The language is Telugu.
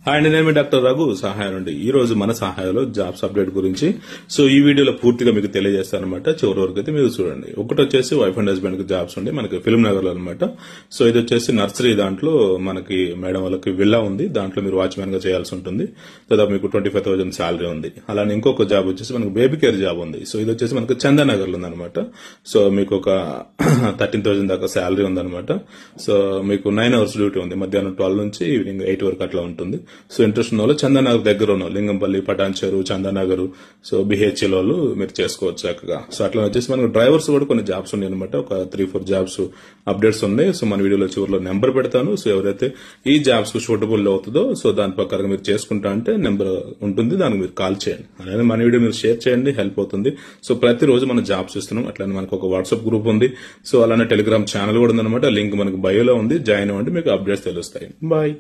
హాయ్ అండి, నేను మీ డాక్టర్ రఘు సహాయం అండి. ఈ రోజు మన సహాయంలో జాబ్స్ అప్డేట్ గురించి ఈ వీడియోలో పూర్తిగా మీకు తెలియజేస్తాను అనమాట. చివరి వరకు అయితే మీరు చూడండి. ఒకటి వచ్చేసి వైఫ్ అండ్ హస్బెండ్ కి జాబ్స్ ఉంది మనకి ఫిల్మ్ నగర్ లో అనమాట. ఇది వచ్చేసి నర్సరీ, దాంట్లో మనకి మేడం వాళ్ళకి విల్లా ఉంది, దాంట్లో మీరు వాచ్మెన్ గా చేయాల్సి ఉంటుంది. దాదాపు మీకు 25,000 శాలరీ ఉంది. అలానే ఇంకొక జాబ్ వచ్చేసి మనకి బేబీ కేర్ జాబ్ ఉంది. ఇది వచ్చేసి మనకి చందానగర్ లో ఉందన్నమాట. మీకు ఒక 13,000 దాకా శాలరీ ఉందన్నమాట. మీకు 9 hours డ్యూటీ ఉంది, మధ్యాహ్నం 12 నుంచి ఈవినింగ్ 8 వరకు అట్లా ఉంటుంది. ఇంట్రెస్ట్ ఉన్న వాళ్ళు చందానగర్ దగ్గర ఉన్న లింగంపల్లి, పటాన్చెరు, చందానగర్, బిహెచ్ఎల్ వాళ్ళు మీరు చేసుకోవచ్చు చక్కగా. అట్లా వచ్చేసి మనకు డ్రైవర్స్ కూడా కొన్ని జాబ్స్ ఉన్నాయి అనమాట. ఒక 3-4 జాబ్స్ అప్డేట్స్ ఉన్నాయి. మన వీడియోలో చివరిలో నెంబర్ పెడతాను. ఎవరైతే ఈ జాబ్స్ కు సూటబుల్ అవుతుందో దాని ప్రకారం మీరు చేసుకుంటా అంటే నెంబర్ ఉంటుంది, దానికి మీరు కాల్ చేయండి. అలానే మన వీడియో మీరు షేర్ చేయండి, హెల్ప్ అవుతుంది. ప్రతిరోజు మనం జాబ్స్ ఇస్తున్నాం. అట్లానే మనకు ఒక వాట్సాప్ గ్రూప్ ఉంది. అలానే టెలిగ్రామ్ ఛానల్ కూడా ఉందన్నమాట. లింక్ మనకు బయోలో ఉంది, జాయిన్ అవ్వండి, మీకు అప్డేట్స్ తెలుస్తాయి. బాయ్.